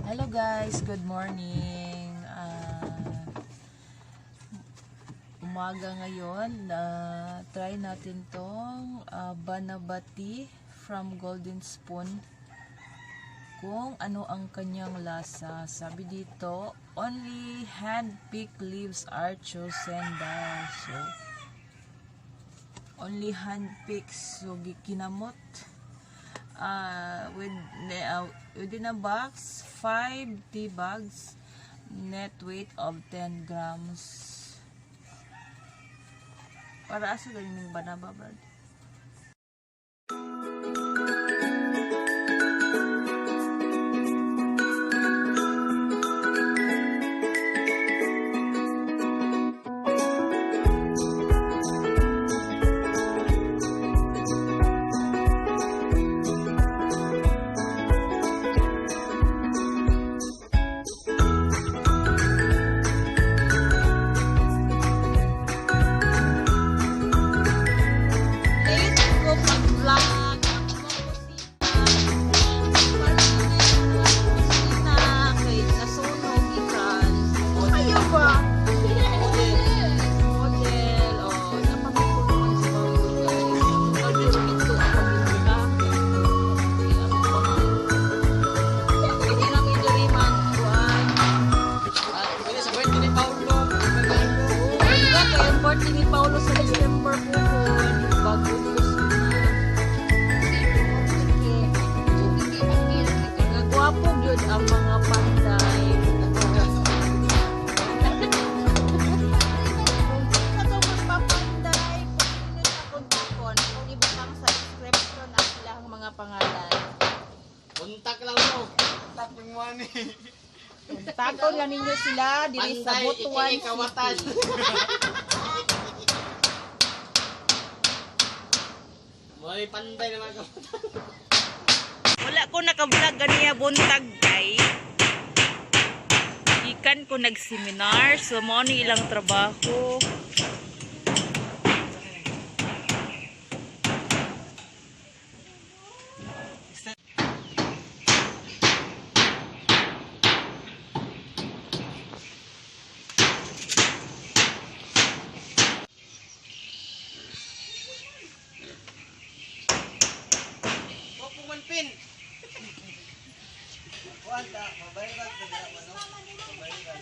Hello guys, good morning. Umaga ngayon, try natin tong Banaba tea from Golden Spoon. Kung ano ang kanyang lasa. Sabi dito, only hand-picked leaves are chosen daw. So, only hand-picked. So, camote. Within a box, 5 tea bags, net weight of 10 grams. Para asa ganyan yung Banaba, Brad? Ni Paulo sa December po bago nagwapo yun ang mga panday. Ito magpapanday kung ibutang sa description ang ilang mga pangalan. Kontak lang mo. Kontak yung money. Kontakon lang ninyo sila diri sa Butuan City. May panday naman ka. Wala ko naka-vlog ganiya buntag kay. Ikan ko nag-seminar, so mo ni ilang trabaho. Pin. Wala, mabayran ka na ano? Mabayran.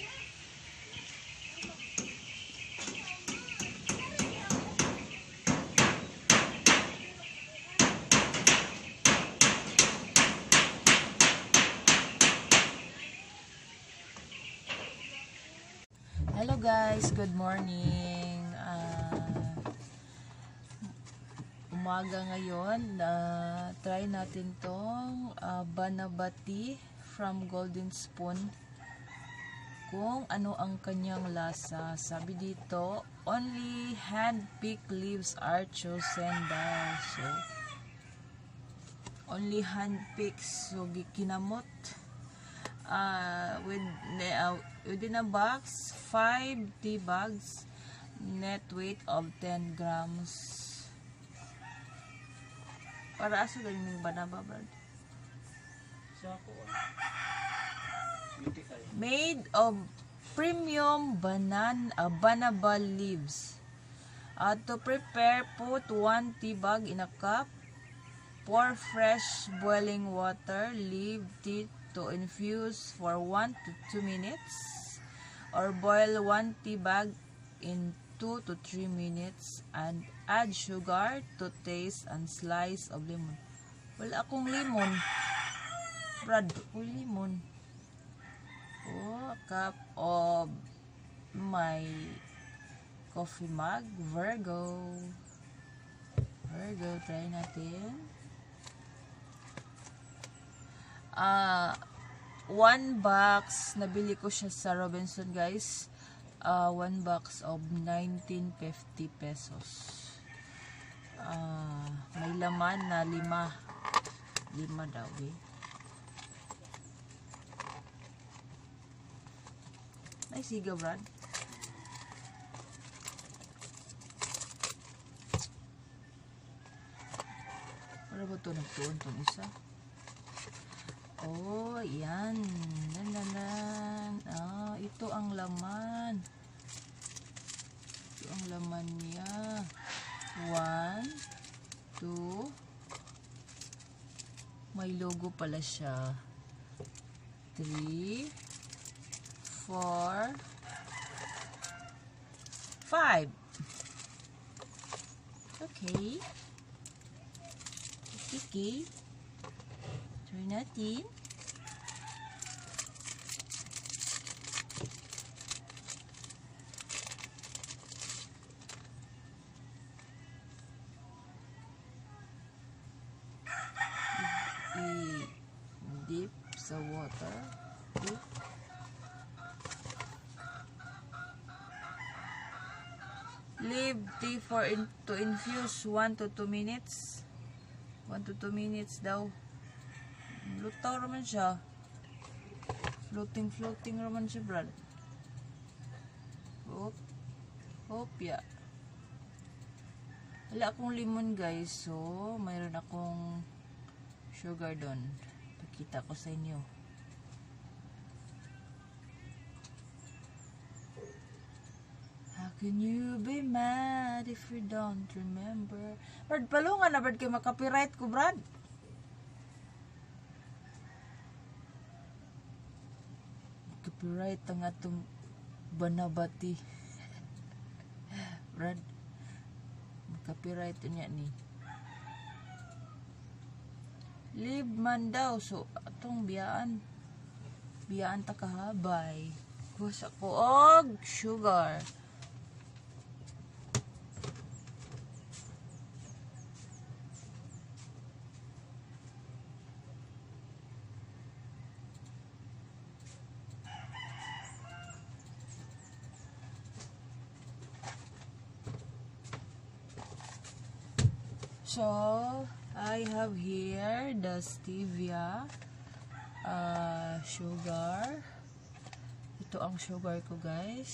Hello guys, good morning. Umaga ngayon, try natin tong Banaba tea from Golden Spoon. Kung ano ang kanyang lasa. Sabi dito, only hand-picked leaves are chosen daw. So, only hand-picked. So, camote. Within a box, 5 tea bags, net weight of 10 grams. Para asa ganyan yung Banaba, Brad? Made of premium Banaba leaves. To prepare, put 1 tea bag in a cup. Pour fresh boiling water. Leave tea to infuse for 1 to 2 minutes. Or boil 1 tea bag in 2 to 3 minutes and add sugar to taste and slice of lemon. Wala akong lemon. Brad, lemon. A cup of my coffee mug. Virgo, try natin. 1 box, nabili ko siya sa Robinson guys. 1 box of 1950 pesos. May laman na 5 daw eh. Ay, siga, Brad. Para ba ito nagtuon itong isa? Oh, yan. ito ang laman. Ito ang laman niya. 1, 2. May logo pala siya. 3, 4, 5. Okay. Okay. Try natin. I-dip sa water. Dip. Leave tea to infuse 1 to 2 minutes. 1 to 2 minutes daw. Lutaw naman siya. Floating naman siya, brad. Hop, ya. Wala akong limon, guys. So, mayroon akong sugar doon. Pakita ko sa inyo. How can you be mad if you don't remember? Brad, palungan na, brad, kayo makapiright ko, brad. Copyright ang atong banabati. Brad, copyright niya ni. Leave man daw. So, atong biyaan ta kahabay. Gusto ko og sugar. So, I have here the stevia sugar. Ito ang sugar ko, guys.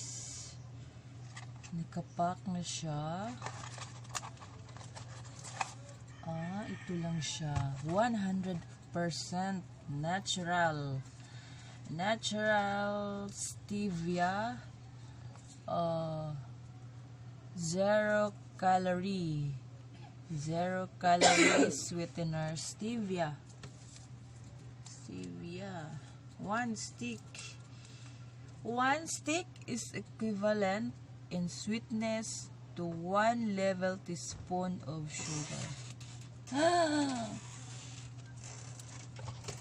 Nakapak na siya. Ito lang siya. 100% natural. Natural stevia. 0 calorie. 0 calorie sweetener stevia. 1 stick. 1 stick is equivalent in sweetness to 1 level teaspoon of sugar.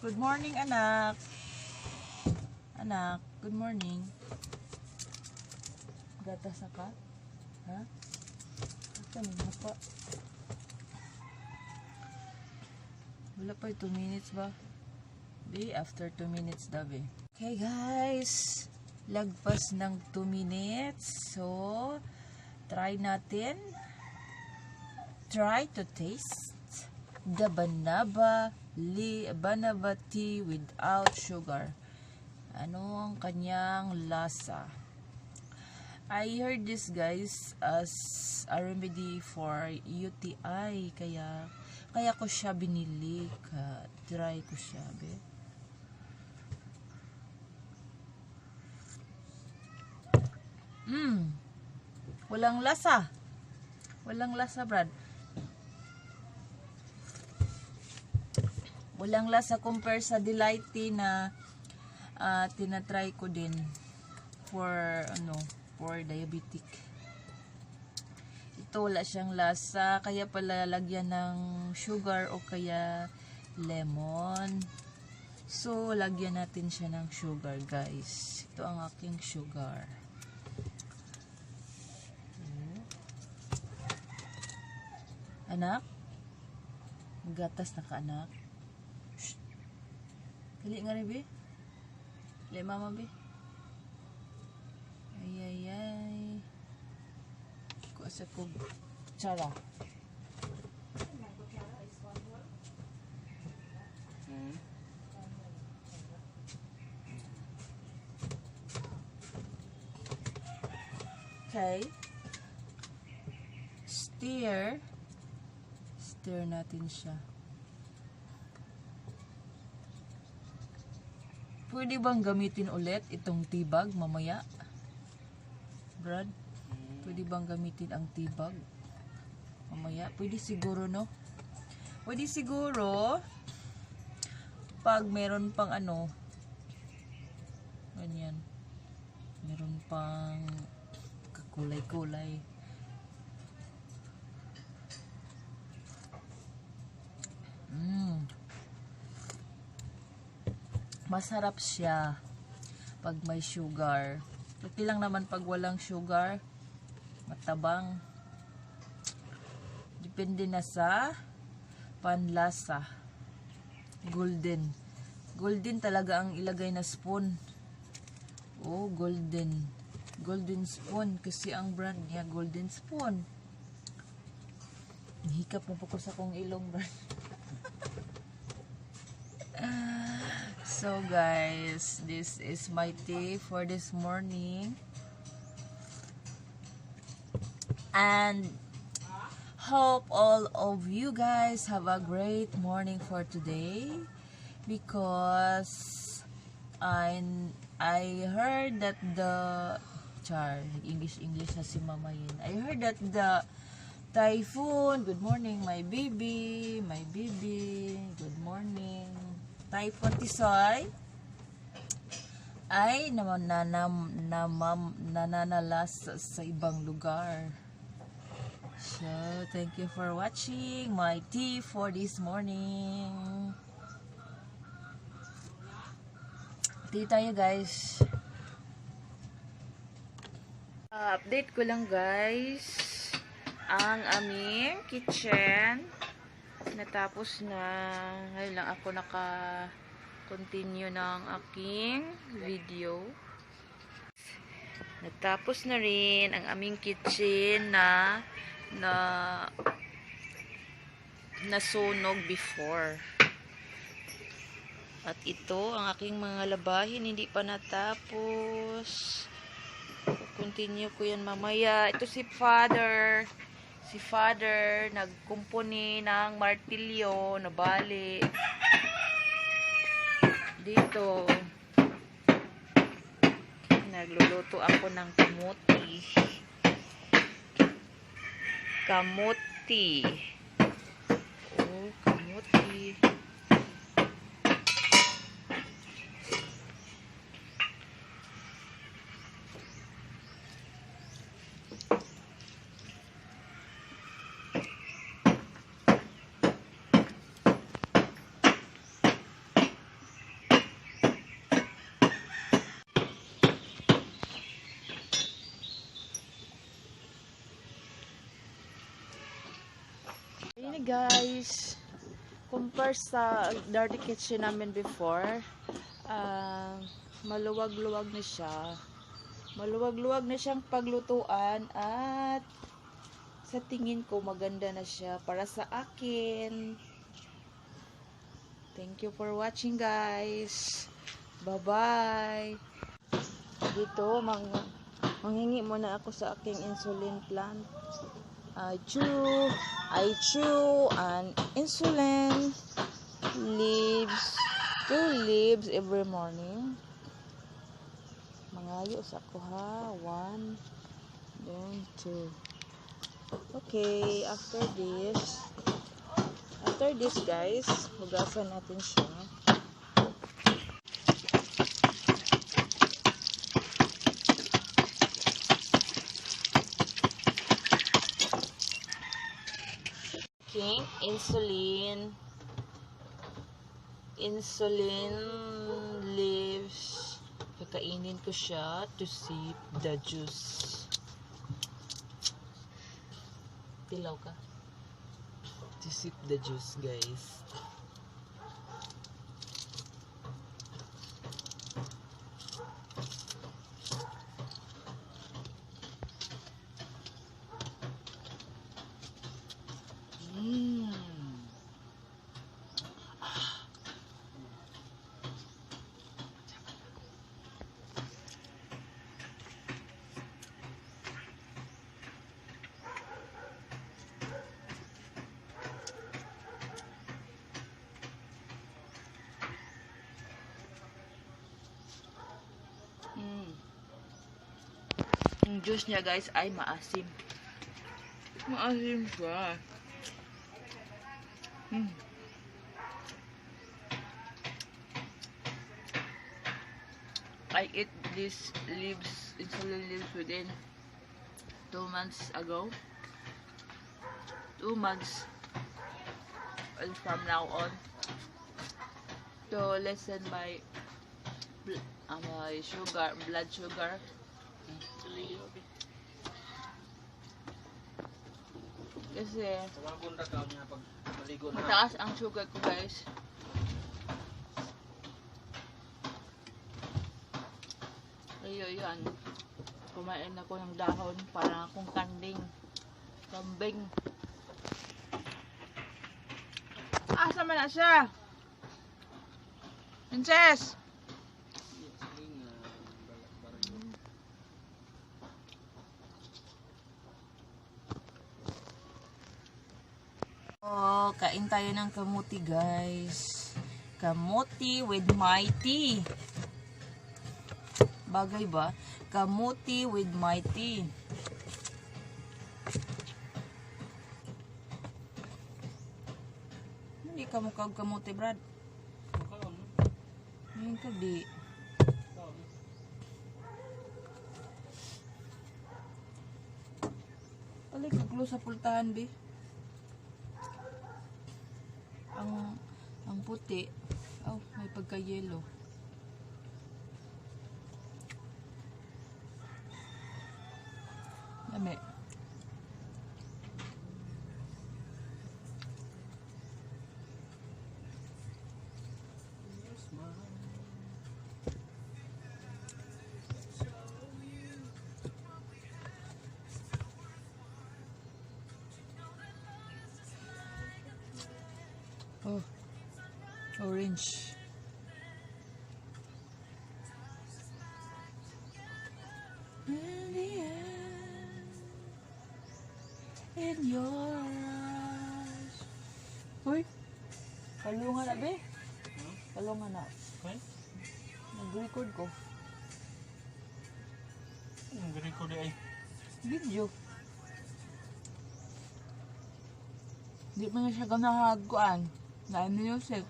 Good morning, anak. Anak, good morning. Gatas na ka? Ha? Ito na pa. Wala pa 2 minutes ba? Be, after 2 minutes daw be. Okay guys, lagpas ng 2 minutes. So, try natin. Try to taste the Banaba tea without sugar. Ano ang kanyang lasa? I heard this, guys, as a remedy for UTI. Kaya ko siya binili. Try ko siya, be. Walang lasa. Walang lasa, Brad. Walang lasa compare sa Delight tea na tinatry ko din for diabetic. Ito wala siyang lasa, kaya pala lagyan ng sugar o kaya lemon. So, lagyan natin siya ng sugar, guys. Ito ang aking sugar. Anak? Gatas na ka, anak? Shh. Kali nga rin, be? Kali mama, be? Ay. Kuha sa kutsara. Okay. Stir natin siya. Pwede bang gamitin ulit itong tibag mamaya? Brad, pwede bang gamitin ang tibag mamaya? Pwede siguro, no? Pwede siguro pag meron pang ano, ganyan, meron pang kakulay-kulay. Masarap siya pag may sugar. Okay lang naman pag walang sugar, matabang. Depende na sa panlasa. Golden. Golden talaga ang ilagay na spoon. Oh, golden. Golden spoon kasi ang brand niya golden spoon. Hikap mo po ko sa kong ilong brand. So guys, this is my tea for this morning. And hope all of you guys have a great morning for today, because I heard that the English na si Mama Yin. I heard that the typhoon, good morning my baby, good morning. Typhoon Tisoy ay nananalas sa ibang lugar. So, thank you for watching my tea for this morning. Tea tayo guys. Update ko lang guys ang aming kitchen. Natapos na. Ngayon lang ako naka-continue ng aking video. Natapos na rin ang aming kitchen na nasunog before. At ito ang aking mga labahin, hindi pa natapos. Continue ko yan mamaya. Ito si Father. Si Father nagkumpuni ng martilyo na bali. Dito nagluluto ako ng kamote. Kamote. Oh, kamote. Ayan guys, compare sa dirty kitchen namin before, maluwag-luwag na siya. Maluwag-luwag na siyang paglutuan at sa tingin ko maganda na siya para sa akin. Thank you for watching guys. Bye-bye. Dito, manghingi muna ako sa aking insulin plant. I chew an insulin leaves, 2 leaves every morning. Mangayo sa ko ha, 1, then 2. Okay, after this guys, hugasan natin siya. Insulin leaves. Kakainin ko siya to sip the juice. Tilaw ka. To sip the juice, guys. Yung juice niya guys ay maasim. Maasim siya. I eat these leaves, insulin leaves within 2 months ago. 2 months. And from now on, to lessen my sugar, blood sugar. Kasi mataas ang sugar ko guys. Yan. Kumain ako ng dahon para akong kambing. Asa man na siya? Princess! Oh, kain tayo ng kamuti guys. Kamuti with my tea. Bagay ba? Kamuti with my tea. Hindi ka mukha kamuti, Brad. Ngayon ka di. Balik kaglo sa pultahan, bi. Ang puti. Oh, may pagka-yellow. Dami. Oh, orange. In your eyes. Uy, kalungan na be. Kalungan na. Okay. Nag-record ko. Nag-record ay. Video. Di mo na siya ganahaguan. Dahil music.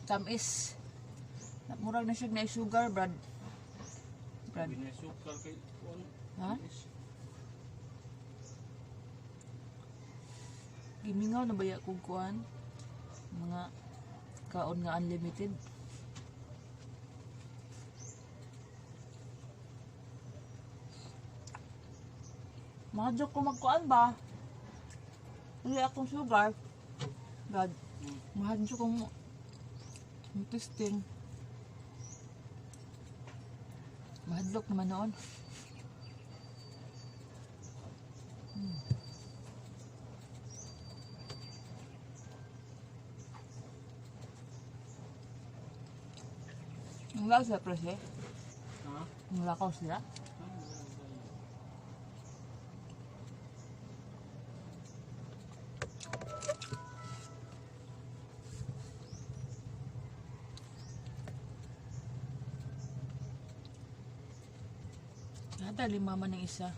Tamis. Murag na siya na sugar, Brad. Binasukal kay Ha? Gimingaw na ba ya kung kuan? Mga kaon nga unlimited. Mahadyo ko magkuan ba? Hindi akong sugar. God. Mahadyo ko testing. Mahadlok naman noon. Ang lasa prese? Ha? Ang lakaw sila? Nada, 5 man ng isa.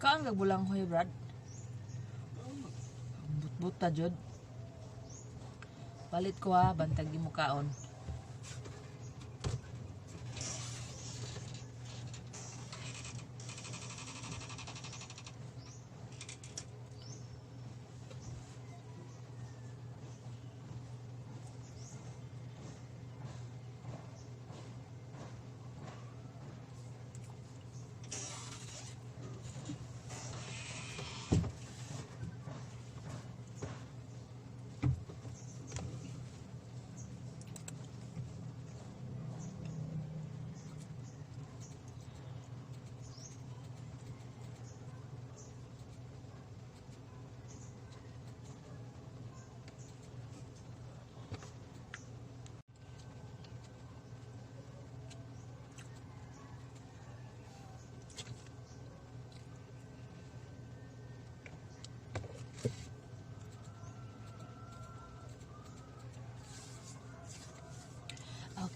Kaan gagbulang hoy, Brad? But-buta, Jod. Palit ko ha, bantag di mo kaon.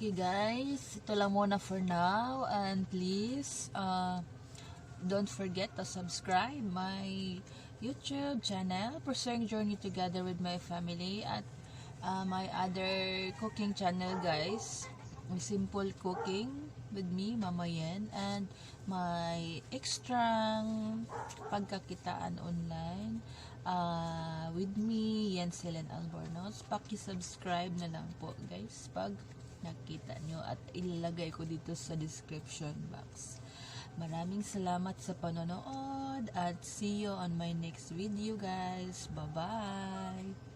Okay guys, ito lang muna for now, and please don't forget to subscribe my YouTube channel, Pursuing Journey Together with My Family, at my other cooking channel guys, Simple Cooking with me, Mama Yen, and my extrang pagkakitaan online with me, Yensilen Albornoz. Paki-subscribe na lang po guys pag nakita nyo, at ilalagay ko dito sa description box. Maraming salamat sa panonood, at see you on my next video guys. Bye bye.